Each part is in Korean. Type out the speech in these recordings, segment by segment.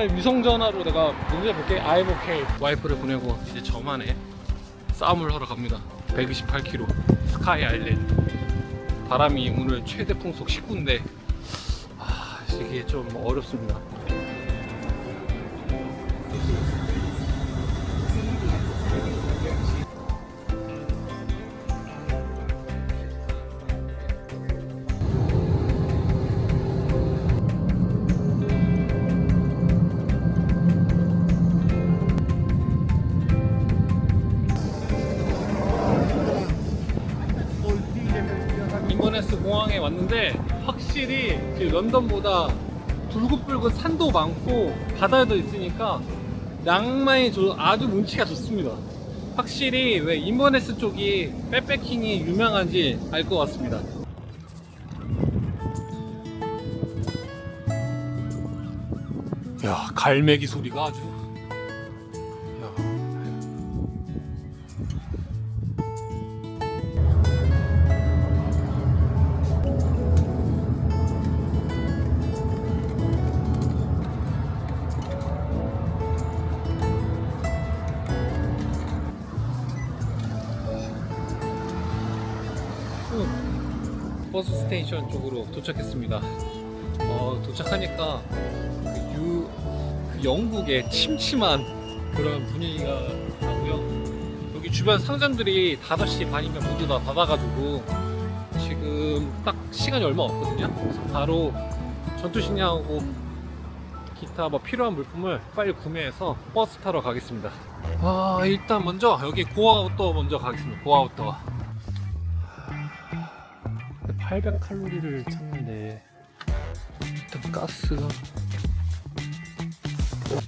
정말 위성전화로 내가 문제볼게. I'm okay. 와이프를 보내고 이제 저만의 싸움을 하러 갑니다. 128km 스카이 아일랜드. 바람이 오늘 최대 풍속 19인데 이게 좀 어렵습니다. 인버네스 공항에 왔는데 확실히 런던보다 붉은붉은 산도 많고 바다도 있으니까 낭만이 아주 운치가 좋습니다. 확실히 왜 인버네스 쪽이 백패킹이 유명한지 알 것 같습니다. 야, 갈매기 소리가 아주. 버스 스테이션 쪽으로 도착했습니다. 도착하니까 그 영국의 침침한 그런 분위기가 나고요. 여기 주변 상점들이 5시 반이면 모두 다 닫아가지고 지금 딱 시간이 얼마 없거든요. 그래서 바로 전투식량하고 기타 뭐 필요한 물품을 빨리 구매해서 버스 타러 가겠습니다. 일단 먼저 여기 고아웃도어 먼저 가겠습니다. 고아웃도어. 800칼로리를 찾는데 일단 가스가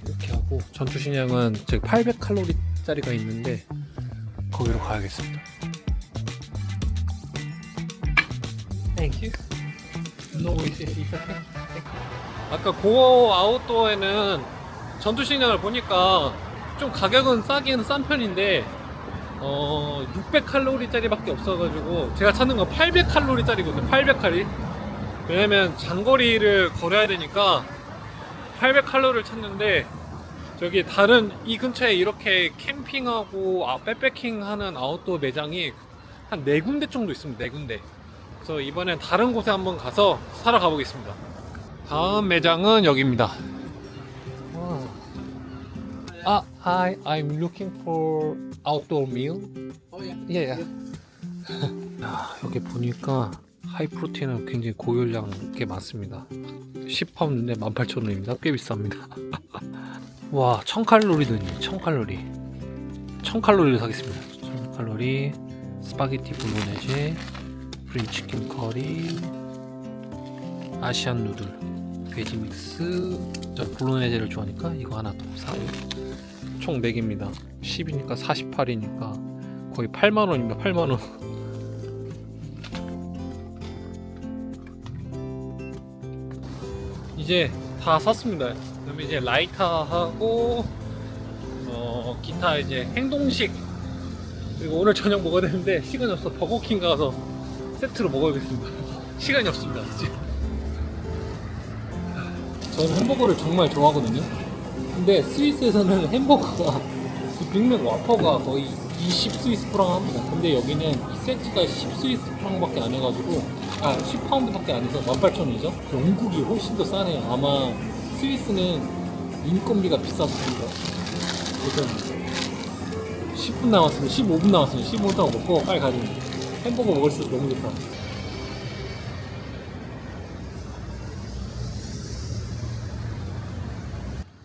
이렇게 하고 전투식량은 저기 800칼로리짜리가 있는데 거기로 가야겠습니다. Thank you. No, it's okay. 아까 고어 아웃도어에는 전투식량을 보니까 좀 가격은 싸긴 싼 편인데 600칼로리짜리 밖에 없어가지고 제가 찾는 건 800칼로리짜리거든요. 800칼로리. 왜냐면 장거리를 걸어야 되니까 800칼로리를 찾는데 저기 다른 이 근처에 이렇게 캠핑하고 백패킹 하는 아웃도어 매장이 한 4군데 정도 있습니다. 4군데. 그래서 이번엔 다른 곳에 한번 가서 사러 가보겠습니다. 다음 매장은 여기입니다. Hi, I'm looking for outdoor meal. Oh yeah. Yeah. 여기 보니까 하이프로틴은 굉장히 고열량 게 많습니다. 10파운드인데 18,000원입니다. 꽤 비쌉니다. 와, 1000칼로리더니 1000칼로리. 1000칼로리를 사겠습니다. 1000칼로리 스파게티 볼로네제, 프렌치킨 커리, 아시안 누들, 베지 믹스. 저 볼로네제를 좋아하니까 이거 하나 더 사고. 총 4개입니다. 10이니까 48이니까 거의 8만원입니다. 8만원. 이제 다 샀습니다. 그다음에 이제 라이터하고 기타 이제 행동식, 그리고 오늘 저녁 먹어야 되는데 시간이 없어. 버거킹 가서 세트로 먹어야겠습니다. 시간이 없습니다. 이제. 저는 햄버거를 정말 좋아하거든요. 근데 스위스에서는 햄버거가 빅맥 와퍼가 거의 20 스위스 프랑 합니다. 근데 여기는 이 세트가 10 스위스 프랑밖에 안 해가지고 10파운드밖에 안 해서 18,000원이죠. 영국이 훨씬 더 싸네요. 아마 스위스는 인건비가 비쌌습니다. 그래서 10분 남았습니다. 15분 남았습니다. 15분 동안 먹고 빨리 가야 됩니다. 햄버거 먹을 수 너무 좋다.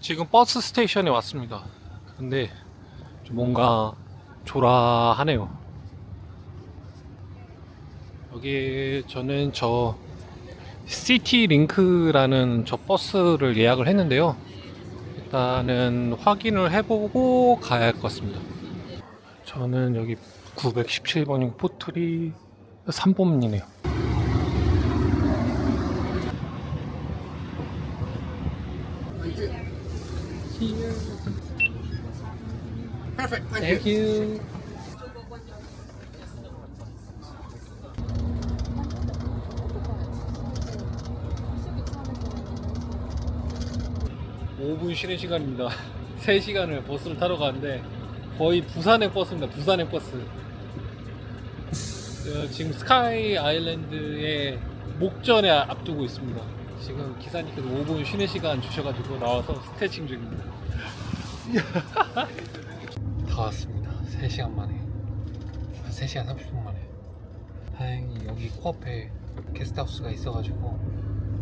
지금 버스 스테이션에 왔습니다. 근데 좀 뭔가 조라하네요. 여기 저는 저 시티 링크라는 저 버스를 예약을 했는데요. 일단은 확인을 해보고 가야 할 것 같습니다. 저는 여기 917번이고 포트리 3번이네요. Perfect. Thank you. 5분 쉬는 시간입니다. 3시간을 버스를 타러 가는데 거의 부산행 버스입니다. 부산행 버스. 지금 스카이 아일랜드의 목전에 앞두고 있습니다. 지금 기사님께서 5분 쉬는 시간 주셔가지고 나와서 스트레칭 중입니다. 다 왔습니다. 3시간 만에. 3시간 30분 만에. 다행히 여기 코앞에 게스트하우스가 있어가지고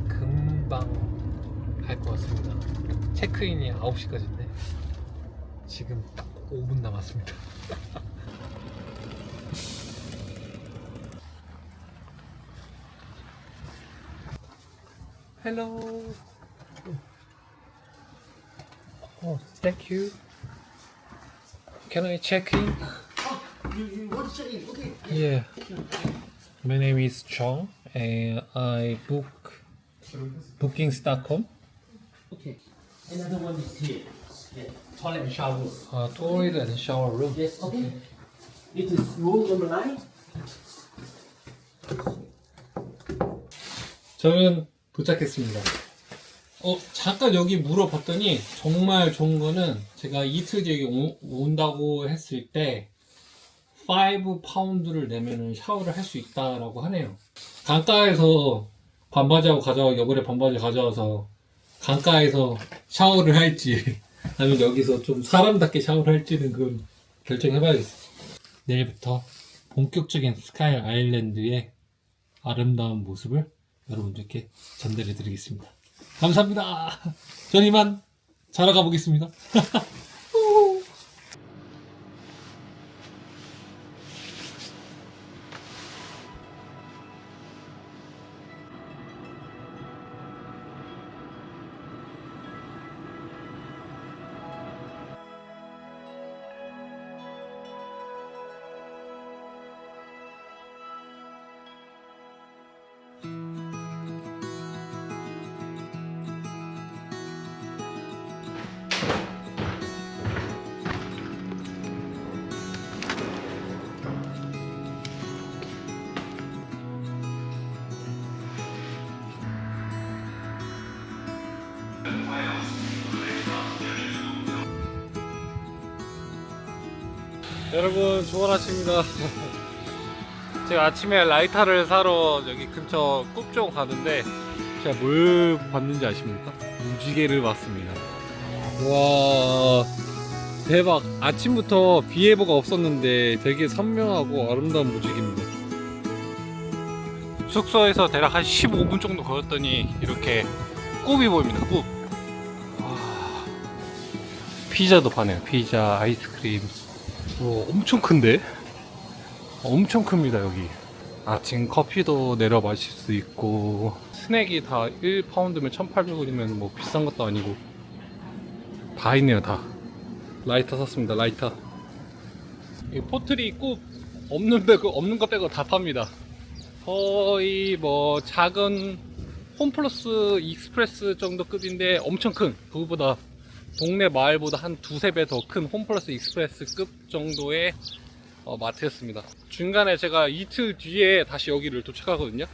금방 갈 것 같습니다. 체크인이 9시까지인데 지금 딱 5분 남았습니다. Hello. Oh, thank you. Can I check in? You want to check in? Okay. Yeah. My name is Chong and I bookings.com. Okay. Another one is here. Yeah. Toilet and shower room. Toilet and shower room. Yes. Okay. It is room number 9. 저는 도착했습니다. 잠깐 여기 물어봤더니 정말 좋은 거는 제가 이틀 뒤에 온다고 했을 때 5파운드를 내면은 샤워를 할 수 있다라고 하네요. 강가에서 반바지하고 여벌에 반바지 가져와서 강가에서 샤워를 할지 아니면 여기서 좀 사람답게 샤워를 할지는 그건 결정해봐야겠어요. 내일부터 본격적인 스카이 아일랜드의 아름다운 모습을 여러분들께 전달해 드리겠습니다. 감사합니다. 전 이만 자러 가보겠습니다. 여러분 좋은 아침입니다. 제가 아침에 라이터를 사러 여기 근처 꾹종 가는데 제가 뭘 봤는지 아십니까? 무지개를 봤습니다. 와 대박. 아침부터 비 예보가 없었는데 되게 선명하고 아름다운 무지개입니다. 숙소에서 대략 한 15분 정도 걸었더니 이렇게 굽이 보입니다. 굽. 피자도 파네요. 피자, 아이스크림. 엄청 큰데? 엄청 큽니다 여기. 아침 커피도 내려 마실 수 있고 스낵이 다 1파운드면 1,800원이면 뭐 비싼 것도 아니고 다 있네요 다. 라이터 샀습니다. 라이터. 이 포트리 꾹 없는 거 빼고 다 팝니다. 거의 뭐 작은 홈플러스 익스프레스 정도 급인데 엄청 큰, 그거보다 동네 마을보다 한 두세 배 더 큰 홈플러스 익스프레스급 정도의 마트였습니다. 중간에 제가 이틀 뒤에 다시 여기를 도착하거든요.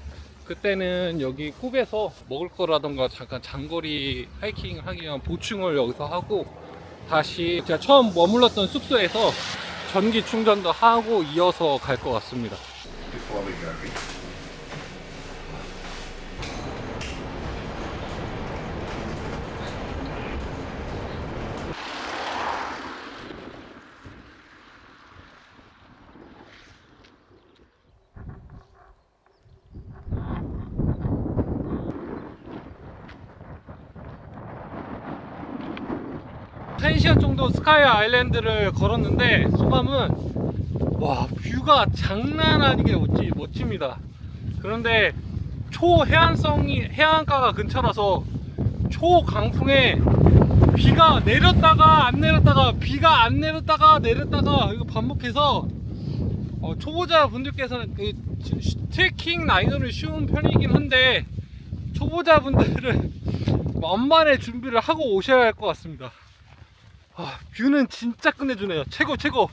그때는 여기 굽에서 먹을 거라던가 잠깐 장거리 하이킹을 하기 위한 보충을 여기서 하고 다시 제가 처음 머물렀던 숙소에서 전기 충전도 하고 이어서 갈 것 같습니다. 한 시간 정도 스카이 아일랜드를 걸었는데 소감은 와 뷰가 장난 아니게 멋집니다. 그런데 해안가가 근처라서 초강풍에 비가 내렸다가 안 내렸다가 비가 안 내렸다가 내렸다가 이거 반복해서 초보자 분들께서는 트레킹 난이도는 쉬운 편이긴 한데 초보자 분들은 만반의 준비를 하고 오셔야 할 것 같습니다. 뷰는 진짜 끝내주네요. 최고 최고.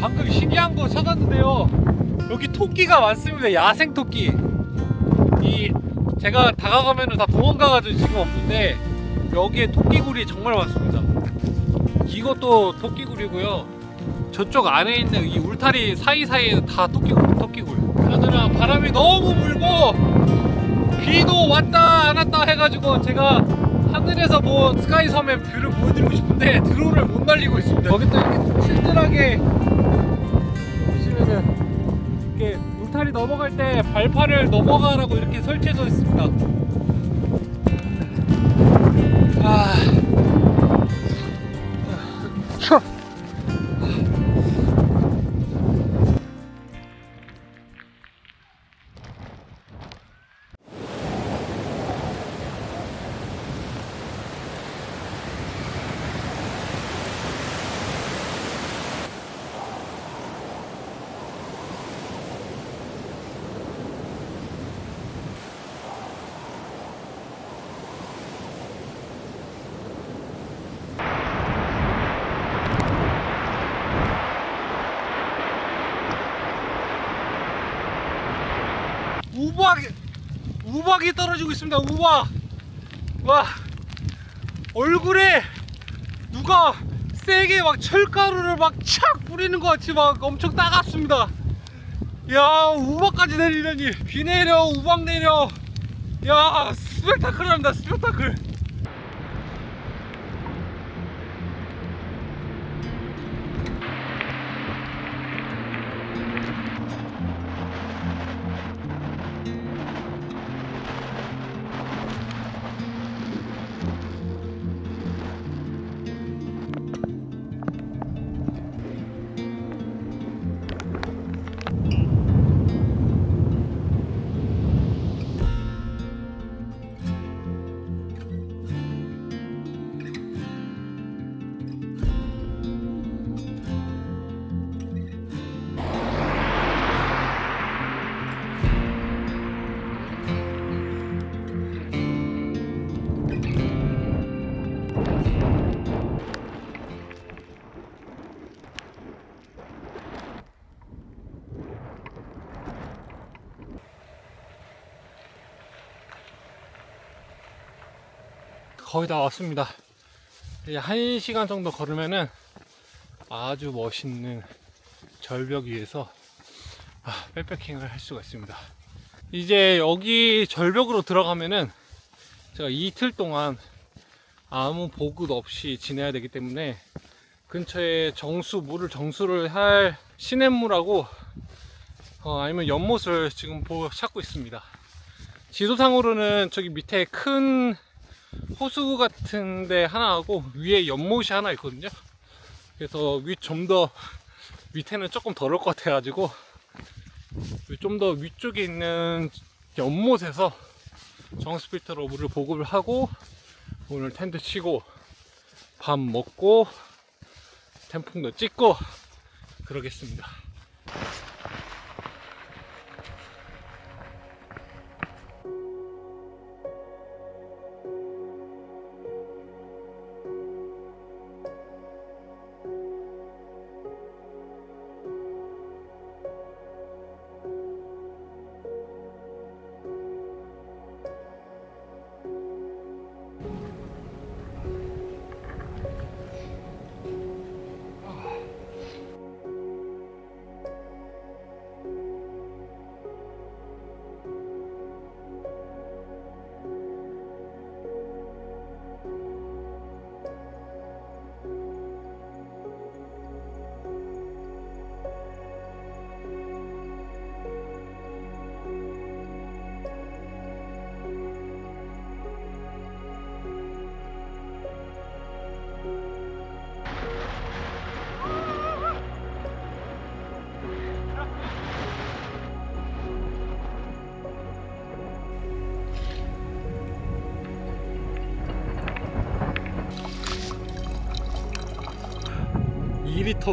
방금 신기한 거 찾았는데요. 여기 토끼가 많습니다. 야생 토끼. 제가 다가가면 다 도망가가지고 지금 없는데 여기에 토끼굴이 정말 많습니다. 이것도 토끼굴이고요. 저쪽 안에 있는 이 울타리 사이사이에 다 토끼굴. 그러더라 바람이 너무 불고 비도 왔다 안 왔다 해가지고 제가 하늘에서 뭐 스카이 섬의 뷰를 보여드리고 싶은데 드론을 못 날리고 있습니다. 여기 또 이렇게 친절하게 보시면은 이렇게 울타리 넘어갈 때 발판을 넘어가라고 이렇게 설치해져 있습니다. 추워. 우박이 떨어지고 있습니다. 우박. 와, 얼굴에 누가 세게 막 철가루를 막 착 뿌리는 것 같이 막 엄청 따갑습니다. 야, 우박까지 내리다니. 비 내려, 우박 내려. 야, 스펙타클합니다. 스펙타클. 거의 다 왔습니다. 이제 1시간 정도 걸으면은 아주 멋있는 절벽 위에서 백패킹을 할 수가 있습니다. 이제 여기 절벽으로 들어가면은 제가 이틀 동안 아무 보급 없이 지내야 되기 때문에 근처에 물을 정수를 할 시냇물하고 아니면 연못을 지금 찾고 있습니다. 지도상으로는 저기 밑에 큰 호수 같은 데 하나 하고 위에 연못이 하나 있거든요. 그래서 좀 더 밑에는 조금 더러울 것 같아 가지고 좀 더 위쪽에 있는 연못에서 정수 필터로 물을 보급을 하고 오늘 텐트 치고 밥 먹고 텐풍도 찍고 그러겠습니다.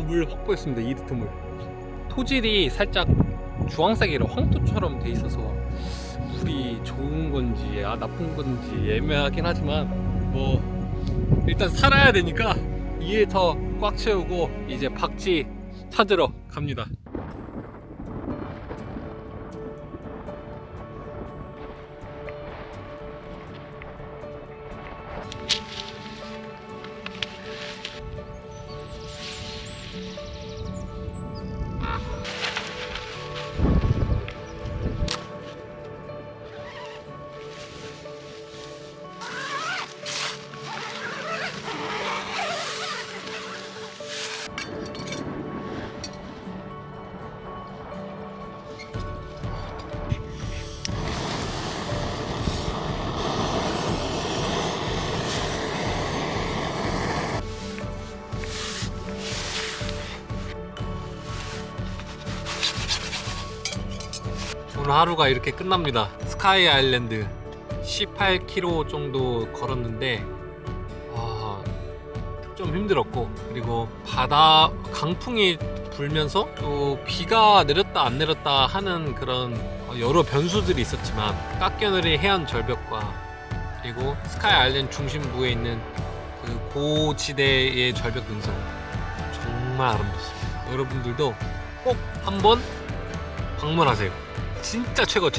물 확보했습니다. 2리터 물. 토질이 살짝 주황색이라 황토처럼 돼 있어서 물이 좋은 건지 나쁜 건지 애매하긴 하지만 뭐 일단 살아야 되니까 2리터 꽉 채우고 이제 박쥐 찾으러 갑니다. 오늘 하루가 이렇게 끝납니다. 스카이 아일랜드 18km 정도 걸었는데 좀 힘들었고, 그리고 바다 강풍이 불면서 또 비가 내렸다 안 내렸다 하는 그런 여러 변수들이 있었지만, 깎여내린 해안 절벽과 그리고 스카이 아일랜드 중심부에 있는 그 고지대의 절벽 능선 정말 아름답습니다. 여러분들도 꼭 한번 방문하세요. 진짜 최고.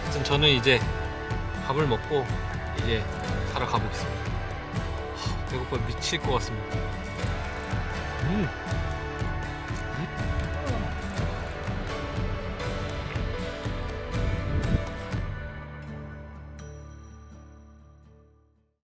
아무튼 저는 이제 밥을 먹고 이제 자러 가보겠습니다. 배고파 미칠 것 같습니다.